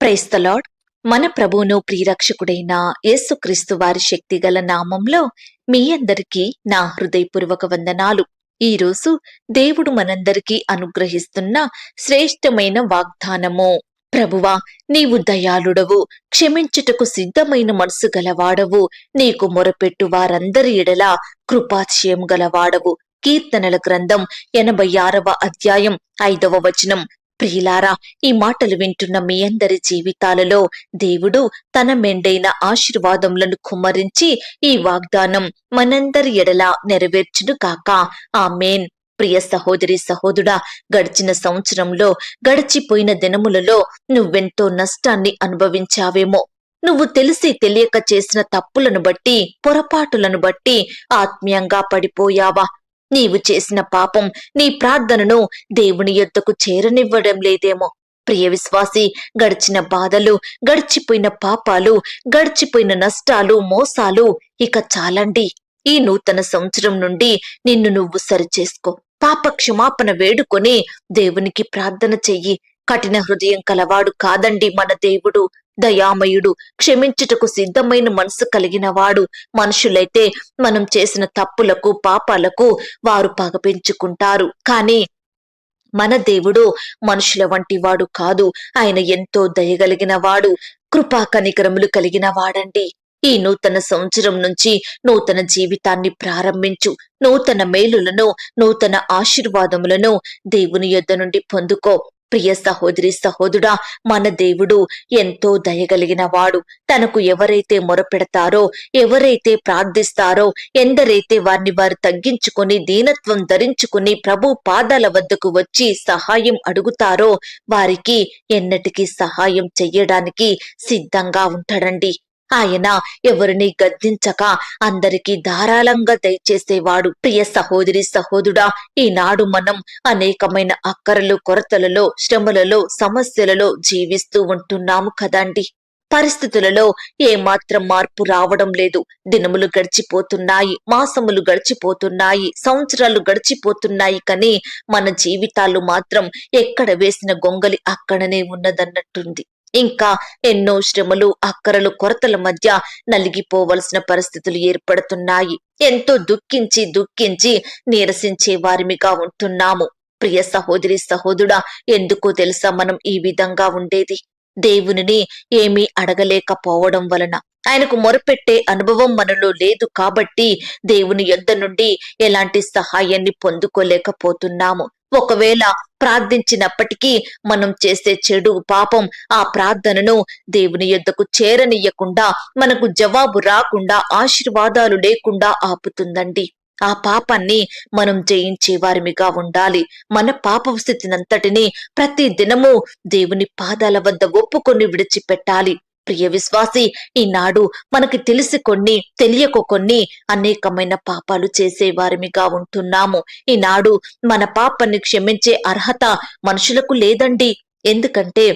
Praise the lord. మన ప్రభువును ప్రియరక్షకుడైన యేసుక్రీస్తు వారి శక్తిగల నామంలో మీ అందరికీ నా హృదయపూర్వక వందనాలు. ఈ రోజు దేవుడు మనందరికీ అనుగ్రహిస్తున్న శ్రేష్టమైన వాగ్దానము. ప్రభువా, నీవు దయాళుడవు, క్షమించుటకు సిద్ధమైన మనసు గలవాడవు, నీకు మొరపెట్టు వారందరి ఎడల కృపాతిశయం గలవాడవు. కీర్తనల గ్రంథం 86వ అధ్యాయం 5వ వచనం. ప్రియులారా, ఈ మాటలు వింటున్న మీ అందరి జీవితాలలో దేవుడు తన మెండైన ఆశీర్వాదములను కుమ్మరించి ఈ వాగ్దానం మనందరి ఎడల నెరవేర్చును కాక. ఆమేన్. ప్రియ సహోదరి సహోదరుడా, గడిచిన సంవత్సరంలో, గడిచిపోయిన దినములలో నువ్వెంతో నష్టాన్ని అనుభవించావేమో. నువ్వు తెలిసి తెలియక చేసిన తప్పులను బట్టి, పొరపాటులను బట్టి ఆత్మీయంగా పడిపోయావా? నీవు చేసిన పాపం నీ ప్రార్థనను దేవుని యొద్దకు చేరనివ్వడం లేదేమో. ప్రియ విశ్వాసి, గడిచిన బాధలు, గడిచిపోయిన పాపాలు, గడిచిపోయిన నష్టాలు, మోసాలు ఇక చాలండి. ఈ నూతన సంవత్సరం నుండి నిన్ను నువ్వు సరిచేసుకో. పాప క్షమాపణ వేడుకొని దేవునికి ప్రార్థన చెయ్యి. కఠిన హృదయం కలవాడు కాదండి మన దేవుడు. దయామయుడు, క్షమించుటకు సిద్ధమైన మనసు కలిగిన వాడు. మనుషులైతే మనం చేసిన తప్పులకు, పాపాలకు వారు పగ పెంచుకుంటారు. కానీ మన దేవుడు మనుషుల వంటి వాడు కాదు. ఆయన ఎంతో దయగలిగిన వాడు, కృపా కనికరములు కలిగిన వాడండి. ఈ నూతన సంవత్సరం నుంచి నూతన జీవితాన్ని ప్రారంభించు. నూతన మేలులను, నూతన ఆశీర్వాదములను దేవుని యొద్ద నుండి పొందుకో. ప్రియ సహోదరి సహోదరుడా, మన దేవుడు ఎంతో దయగలిగిన వాడు. తనకు ఎవరైతే మొరపెడతారో, ఎవరైతే ప్రార్థిస్తారో, ఎందరైతే వారిని వారు తగ్గించుకొని దీనత్వం ధరించుకుని ప్రభు పాదాల వద్దకు వచ్చి సహాయం అడుగుతారో వారికి ఎన్నటికీ సహాయం చెయ్యడానికి సిద్ధంగా ఉంటాడండి. ఆయన ఎవరిని గద్దించక అందరికీ ధారాళంగా దయచేసేవాడు. ప్రియ సహోదరి సహోదరుడా, ఈనాడు మనం అనేకమైన అక్కరలు, కొరతలలో, శ్రమలలో, సమస్యలలో జీవిస్తూ ఉంటున్నాము కదండి. పరిస్థితులలో ఏమాత్రం మార్పు రావడం లేదు. దినములు గడిచిపోతున్నాయి, మాసములు గడిచిపోతున్నాయి, సంవత్సరాలు గడిచిపోతున్నాయి. కానీ మన జీవితాలు మాత్రం ఎక్కడ వేసిన గొంగలి అక్కడనే ఉన్నదన్నట్టుంది. ఇంకా ఎన్నో శ్రమలు, అక్కరలు, కొరతల మధ్య నలిగిపోవలసిన పరిస్థితులు ఏర్పడుతున్నాయి. ఎంతో దుఃఖించి నీరసించే వారిమిగా ఉంటున్నాము. ప్రియ సహోదరి సహోదరుడా, ఎందుకో తెలుసా మనం ఈ విధంగా ఉండేది? దేవునిని ఏమీ అడగలేకపోవడం వలన, ఆయనకు మొరపెట్టే అనుభవం మనలో లేదు కాబట్టి దేవుని యొద్ద నుండి ఎలాంటి సహాయాన్ని పొందుకోలేకపోతున్నాము. ఒకవేళ ప్రార్థించినప్పటికీ మనం చేసే చెడు, పాపం ఆ ప్రార్థనను దేవుని యొద్దకు చేరనీయకుండా, మనకు జవాబు రాకుండా, ఆశీర్వాదాలు లేకుండా ఆపుతుందండి. ఆ పాపాన్ని మనం జయించే వారిమిగా ఉండాలి. మన పాప స్థితినంతటిని ప్రతి దినము దేవుని పాదాల వద్ద ఒప్పుకొని విడిచిపెట్టాలి. ప్రియ విశ్వాసి, ఈనాడు మనకి తెలిసి కొన్ని, తెలియక కొన్ని అనేకమైన పాపాలు చేసే వారిమిగా ఉంటున్నాము. ఈనాడు మన పాపాన్ని క్షమించే అర్హత మనుషులకు లేదండి. ఎందుకంటే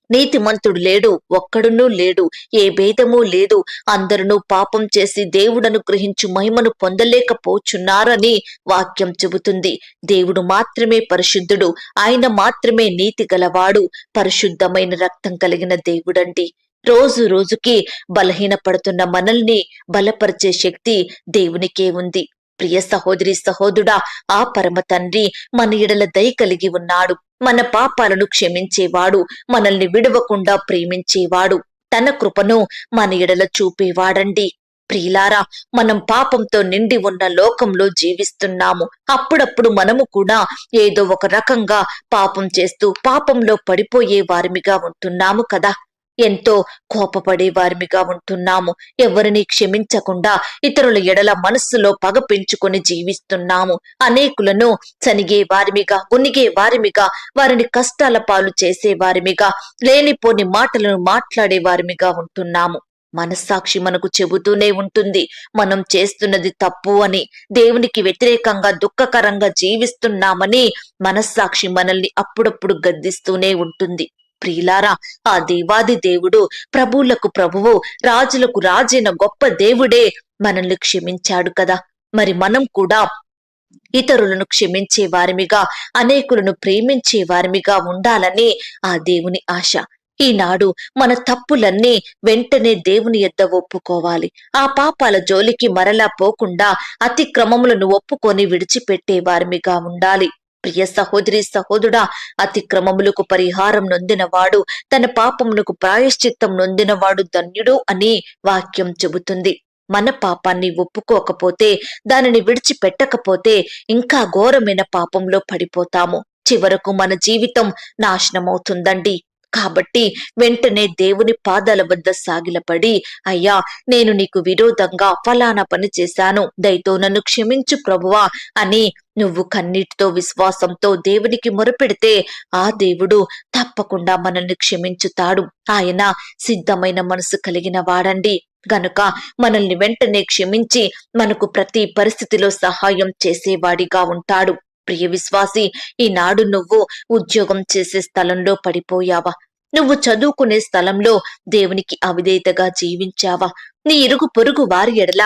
నీతిమంతుడు లేడు, ఒక్కడునూ లేడు, ఏ భేదమూ లేదు. అందరూ పాపం చేసి దేవుడను గ్రహించు మహిమను పొందలేకపోచున్నారని వాక్యం చెబుతుంది. దేవుడు మాత్రమే పరిశుద్ధుడు, ఆయన మాత్రమే నీతి గలవాడు, పరిశుద్ధమైన రక్తం కలిగిన దేవుడండి. రోజు రోజుకి బలహీనపడుతున్న మనల్ని బలపరిచే శక్తి దేవునికే ఉంది. ప్రియ సహోదరి సహోదరుడా, ఆ పరమ తండ్రి మన ఎడల దయ కలిగి ఉన్నాడు. మన పాపాలను క్షమించేవాడు, మనల్ని విడవకుండా ప్రేమించేవాడు, తన కృపను మన ఎడల చూపేవాడండి. ప్రియులారా, మనం పాపంతో నిండి ఉన్న లోకంలో జీవిస్తున్నాము. అప్పుడప్పుడు మనము కూడా ఏదో ఒక రకంగా పాపం చేస్తూ పాపంలో పడిపోయే వారిమిగా ఉంటున్నాము కదా. ఎంతో కోపపడే వారిమిగా ఉంటున్నాము. ఎవరిని క్షమించకుండా ఇతరుల ఎడల మనస్సులో పగ పెంచుకొని జీవిస్తున్నాము. అనేకులను చనిగే వారిమిగా, మునిగే వారిమిగా, వారిని కష్టాల పాలు చేసే వారిమిగా, లేనిపోని మాటలను మాట్లాడే వారిమిగా ఉంటున్నాము. మనస్సాక్షి మనకు చెబుతూనే ఉంటుంది మనం చేస్తున్నది తప్పు అని. దేవునికి వ్యతిరేకంగా, దుఃఖకరంగా జీవిస్తున్నామని మనస్సాక్షి మనల్ని అప్పుడప్పుడు గద్దిస్తూనే ఉంటుంది. ప్రియులారా, ఆ దేవాది దేవుడు, ప్రభువులకు ప్రభువు, రాజులకు రాజైన గొప్ప దేవుడే మనల్ని క్షమించాడు కదా. మరి మనం కూడా ఇతరులను క్షమించే వారిమిగా, అనేకులను ప్రేమించే వారిమిగా ఉండాలని ఆ దేవుని ఆశ. ఈనాడు మన తప్పులన్నీ వెంటనే దేవుని యొద్ద ఒప్పుకోవాలి. ఆ పాపాల జోలికి మరలా పోకుండా అతిక్రమములను ఒప్పుకొని విడిచిపెట్టే వారిమిగా ఉండాలి. ప్రియ సహోదరి సహోదరుడా, అతిక్రమములకు పరిహారం నొందినవాడు, తన పాపమునకు ప్రాయశ్చిత్తం నొందినవాడు ధన్యుడు అని వాక్యం చెబుతుంది. మన పాపాన్ని ఒప్పుకోకపోతే, దానిని విడిచిపెట్టకపోతే ఇంకా ఘోరమైన పాపంలో పడిపోతాము. చివరకు మన జీవితం నాశనమవుతుందండి. కాబట్టి వెంటనే దేవుని పాదాల వద్ద సాగిలపడి, అయ్యా, నేను నీకు విరోధంగా ఫలానా పని చేశాను, దయతో నన్ను క్షమించు ప్రభువా అని నువ్వు కన్నీటితో విశ్వాసంతో దేవునికి మొరపెడితే ఆ దేవుడు తప్పకుండా మనల్ని క్షమించుతాడు. ఆయన సిద్ధమైన మనసు కలిగిన వాడండి. గనుక మనల్ని వెంటనే క్షమించి మనకు ప్రతి పరిస్థితిలో సహాయం చేసేవాడిగా ఉంటాడు. ప్రియ విశ్వాసి, ఈనాడు నువ్వు ఉద్యోగం చేసే స్థలంలో పడిపోయావా? నువ్వు చదువుకునే స్థలంలో దేవునికి అవిధేయతగా జీవించావా? నీ ఇరుగు పొరుగు వారి ఎడల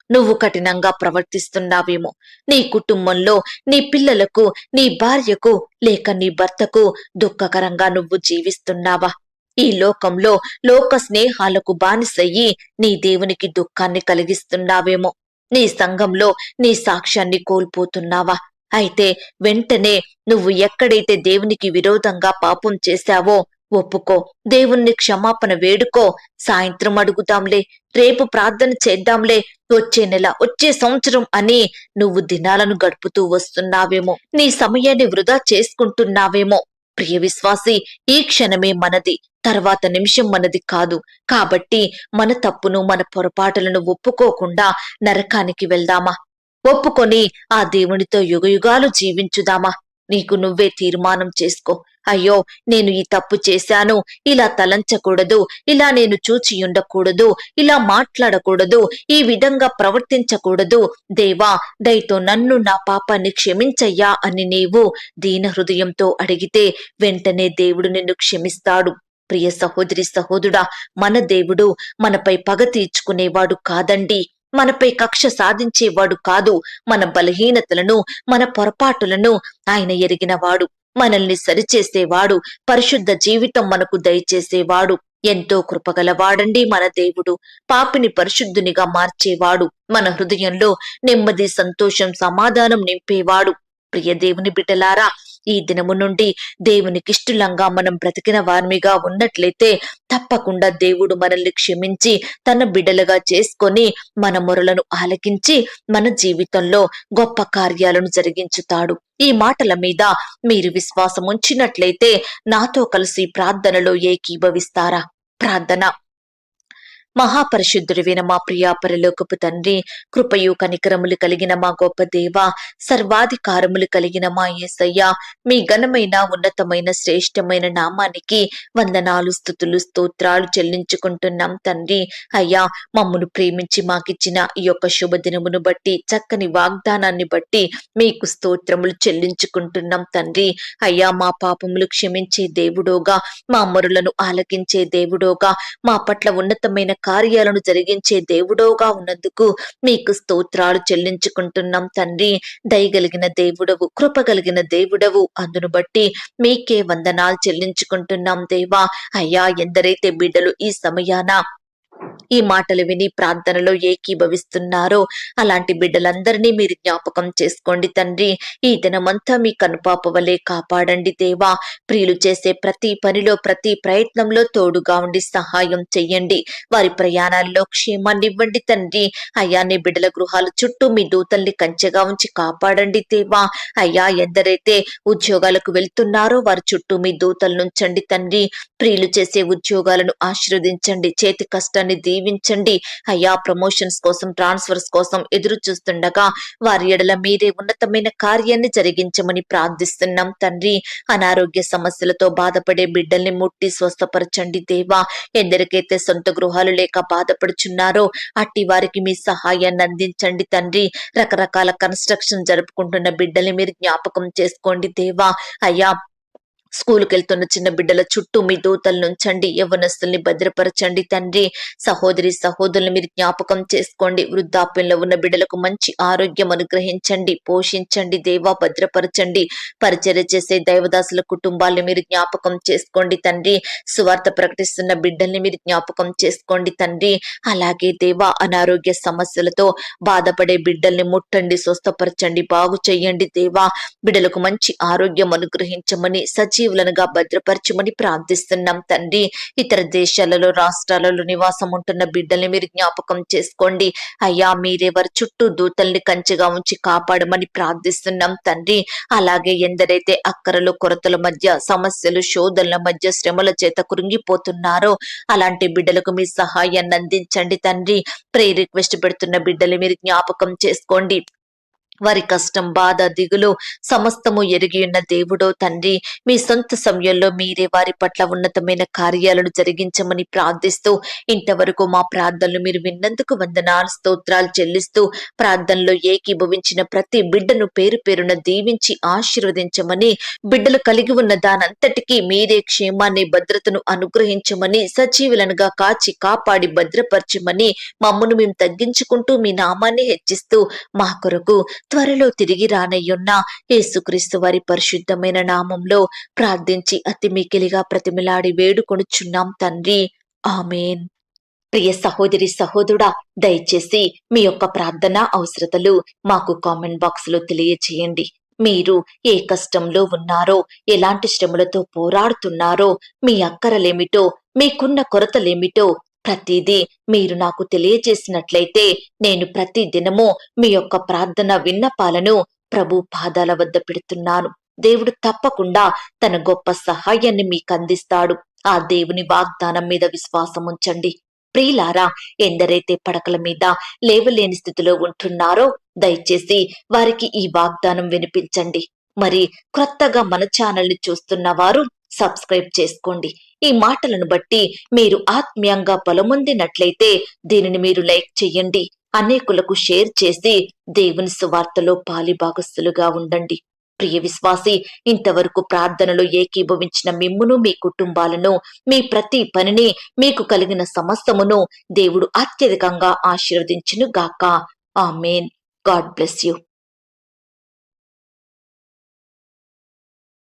నువ్వు కఠినంగా ప్రవర్తిస్తున్నావేమో. నీ కుటుంబంలో నీ పిల్లలకు, నీ భార్యకు లేక నీ భర్తకు దుఃఖకరంగా నువ్వు జీవిస్తున్నావా? ఈ లోకంలో లోక స్నేహాలకు బానిసయ్యి నీ దేవునికి దుఃఖాన్ని కలిగిస్తున్నావేమో. నీ సంఘంలో నీ సాక్ష్యాన్ని కోల్పోతున్నావా? అయితే వెంటనే నువ్వు ఎక్కడైతే దేవునికి విరోధంగా పాపం చేశావో ఒప్పుకో, దేవుణ్ణి క్షమాపణ వేడుకో. సాయంత్రం అడుగుదాంలే, రేపు ప్రార్థన చేద్దాంలే, వచ్చే నెల, వచ్చే సంవత్సరం అని నువ్వు దినాలను గడుపుతూ వస్తున్నావేమో. నీ సమయాన్ని వృధా చేసుకుంటున్నావేమో. ప్రియ విశ్వాసి, ఈ క్షణమే మనది, తర్వాత నిమిషం మనది కాదు. కాబట్టి మన తప్పును, మన పొరపాటులను ఒప్పుకోకుండా నరకానికి వెళ్దామా? ఒప్పుకొని ఆ దేవునితో యుగయుగాలు జీవించుదామా? నీకు నువ్వే తీర్మానం చేసుకో. అయ్యో, నేను ఈ తప్పు చేశాను, ఇలా తలంచకూడదు, ఇలా నేను చూచి ఉండకూడదు, ఇలా మాట్లాడకూడదు, ఈ విధంగా ప్రవర్తించకూడదు. దేవా, దయతో నన్ను, నా పాపాన్ని క్షమించయ్యా అని నీవు దీన హృదయంతో అడిగితే వెంటనే దేవుడు నిన్ను క్షమిస్తాడు. ప్రియ సహోదరి సహోదరుడా, మన దేవుడు మనపై పగ తీర్చుకునేవాడు కాదండి. మనపై కక్ష సాధించేవాడు కాదు. మన బలహీనతలను, మన పొరపాటులను ఆయన ఎరిగినవాడు. మనల్ని సరిచేసేవాడు. పరిశుద్ధ జీవితం మనకు దయచేసేవాడు. ఎంతో కృపగలవాడండి మన దేవుడు. పాపిని పరిశుద్ధునిగా మార్చేవాడు. మన హృదయంలో నెమ్మది, సంతోషం, సమాధానం నింపేవాడు. ప్రియ దేవుని బిడ్డలారా, ఈ దినము నుండి దేవునికిష్టలంగా మనం బ్రతికిన వారిగా ఉన్నట్లయితే తప్పకుండా దేవుడు మనల్ని క్షమించి తన బిడ్డలుగా చేసుకొని మన మొరలను ఆలకించి మన జీవితంలో గొప్ప కార్యాలను జరిగించుతాడు. ఈ మాటల మీద మీరు విశ్వాసం ఉంచినట్లయితే నాతో కలిసి ప్రార్థనలో ఏకీభవిస్తారా? ప్రార్థన. మహాపరిశుద్ధుడివైన మా ప్రియా పరలోకపు తండ్రి, కృపయు కనికరములు కలిగిన మా గొప్ప దేవ, సర్వాధికారములు కలిగిన మా యేసయ్య, మీ ఘనమైన, ఉన్నతమైన, శ్రేష్టమైన నామానికి వందనాలు, స్తుతులు, స్తోత్రాలు చెల్లించుకుంటున్నాం తండ్రి. అయ్యా, మమ్మను ప్రేమించి మాకిచ్చిన ఈ యొక్క శుభదినమును బట్టి, చక్కని వాగ్దానాన్ని బట్టి మీకు స్తోత్రములు చెల్లించుకుంటున్నాం తండ్రి. అయ్యా, మా పాపములు క్షమించే దేవుడోగా, మా మొరలను ఆలకించే దేవుడోగా, మా పట్ల ఉన్నతమైన కార్యాలను జరిగించే దేవుడోగా ఉన్నందుకు మీకు స్తోత్రాలు చెల్లించుకుంటున్నాం తండ్రి. దయగలిగిన దేవుడవు, కృపగలిగిన దేవుడవు, అందును బట్టి మీకే వందనాలు చెల్లించుకుంటున్నాం దేవా. అయ్యా, ఎందరైతే బిడ్డలు ఈ సమయాన ఈ మాటలు విని ప్రార్థనలో ఏకీభవిస్తున్నారో అలాంటి బిడ్డలందరినీ మీరు జ్ఞాపకం చేసుకోండి తండ్రి. ఈ దినమంతా మీ కనుపాప వలె కాపాడండి దేవా. ప్రియులు చేసే ప్రతి పనిలో, ప్రతి ప్రయత్నంలో తోడుగా ఉండి సహాయం చెయ్యండి. వారి ప్రయాణాల్లో క్షేమాన్ని ఇవ్వండి తండ్రి. అయ్యా, నీ బిడ్డల గృహాల చుట్టూ మీ దూతల్ని కంచెగా ఉంచి కాపాడండి దేవా. అయ్యా, ఎందరైతే ఉద్యోగాలకు వెళ్తున్నారో వారి చుట్టూ మీ దూతలు నుంచండి తండ్రి. ప్రియులు చేసే ఉద్యోగాలను ఆశీర్వదించండి. చేతి కష్టాన్ని దీవించండి. అయ్యా, ప్రమోషన్స్ కోసం, ట్రాన్స్ఫర్స్ కోసం ఎదురు చూస్తుండగా వారి ఎడల మీరే ఉన్నతమైన కార్యాన్ని జరిగించమని ప్రార్థిస్తున్నాం తండ్రి. అనారోగ్య సమస్యలతో బాధపడే బిడ్డల్ని ముట్టి స్వస్థపరచండి దేవా. ఎందరికైతే సొంత గృహాలు లేక బాధపడుచున్నారో అట్టి వారికి మీ సహాయాన్ని అందించండి తండ్రి. రకరకాల కన్స్ట్రక్షన్ జరుపుకుంటున్న బిడ్డల్ని మీరు జ్ఞాపకం చేసుకోండి దేవా. అయ్యా, స్కూలుకి వెళ్తున్న చిన్న బిడ్డల చుట్టూ మీ దూతలనుంచండి. యవ్వనస్తుల్ని భద్రపరచండి తండ్రి. సహోదరి సహోదరులు మీరు జ్ఞాపకం చేసుకోండి. వృద్ధాప్యంలో ఉన్న బిడ్డలకు మంచి ఆరోగ్యం అనుగ్రహించండి, పోషించండి దేవా, భద్రపరచండి. పరిచర్య చేసే దైవదాసుల కుటుంబాలను మీరు జ్ఞాపకం చేసుకోండి తండ్రి. సువార్త ప్రకటిస్తున్న బిడ్డల్ని మీరు జ్ఞాపకం చేసుకోండి తండ్రి. అలాగే దేవా, అనారోగ్య సమస్యలతో బాధపడే బిడ్డల్ని ముట్టండి, స్వస్థపరచండి, బాగు చెయ్యండి దేవా. బిడ్డలకు మంచి ఆరోగ్యం అనుగ్రహించమని, సజీవులనుగా భద్రపరచమని ప్రార్థిస్తున్నాం తండ్రి. ఇతర దేశాలలో, రాష్ట్రాలలో నివాసం ఉంటున్న బిడ్డల్ని మీరు జ్ఞాపకం చేసుకోండి అయ్యా. మీరే వారి చుట్టూ దూతల్ని కంచెగా ఉంచి కాపాడమని ప్రార్థిస్తున్నాం తండ్రి. అలాగే ఎందరైతే అక్కరలు కొరతల మధ్య, సమస్యలు శోధనల మధ్య, శ్రమల చేత కృంగిపోతున్నారో అలాంటి బిడ్డలకు మీ సహాయాన్ని అందించండి తండ్రి. ప్రేయర్ రిక్వెస్ట్ పెడుతున్న బిడ్డలు మీరు జ్ఞాపకం చేసుకోండి. వారి కష్టం, బాధ, దిగులు సమస్తము ఎరిగి ఉన్న దేవుడో తండ్రి, మీ సొంత సమయంలో మీరే వారి పట్ల ఉన్నతమైన కార్యాలను జరిగించమని ప్రార్థిస్తూ, ఇంతవరకు మా ప్రార్థనలు మీరు విన్నందుకు వందనాలు, స్తోత్రాలు చెల్లిస్తూ, ప్రార్థనలో ఏకీభవించిన ప్రతి బిడ్డను పేరు పేరున దీవించి ఆశీర్వదించమని, బిడ్డలు కలిగి ఉన్న దానంతటికీ మీరే క్షేమాన్ని, భద్రతను అనుగ్రహించమని, సజీవులనుగా కాచి కాపాడి భద్రపరచమని, మమ్మను మేము తగ్గించుకుంటూ మీ నామాన్ని హెచ్చిస్తూ మా కొరకు త్వరలో తిరిగి రానయ్యున్న యేసుక్రీస్తు వారి పరిశుద్ధమైన నామంలో ప్రార్థించి అతి మికిలిగా ప్రతిమిలాడి వేడుకొనుచున్నాం తండ్రి. ఆమేన్. ప్రియ సహోదరి సహోదరుడా, దయచేసి మీ యొక్క ప్రార్థన అవసరతలు మాకు కామెంట్ బాక్స్ లో తెలియచేయండి. మీరు ఏ కష్టంలో ఉన్నారో, ఎలాంటి శ్రమలతో పోరాడుతున్నారో, మీ అక్కరలేమిటో, మీకున్న కొరతలేమిటో ప్రతిదీ మీరు నాకు తెలియజేసినట్లయితే నేను ప్రతి దినము మీ యొక్క ప్రార్థన విన్నపాలను ప్రభు పాదాల వద్ద పెడుతున్నాను. దేవుడు తప్పకుండా తన గొప్ప సహాయాన్ని మీకు అందిస్తాడు. ఆ దేవుని వాగ్దానం మీద విశ్వాసం ఉంచండి. ప్రియులారా, ఎందరైతే పడకల మీద లేవలేని స్థితిలో ఉంటున్నారో దయచేసి వారికి ఈ వాగ్దానం వినిపించండి. మరి క్రొత్తగా మన ఛానల్ ని చూస్తున్న వారు సబ్స్క్రైబ్ చేసుకోండి. ఈ మాటలను బట్టి మీరు ఆత్మీయంగా బలమొందినట్లయితే దీనిని మీరు లైక్ చేయండి, అనేకులకు షేర్ చేసి దేవుని సువార్తలో పాలిభాగస్తులుగా ఉండండి. ప్రియ విశ్వాసి, ఇంతవరకు ప్రార్థనలో ఏకీభవించిన మిమ్మును, మీ కుటుంబాలను, మీ ప్రతి పనిని, మీకు కలిగిన సమస్తమును దేవుడు అత్యధికంగా ఆశీర్వదించును గాక. ఆమేన్. God bless you.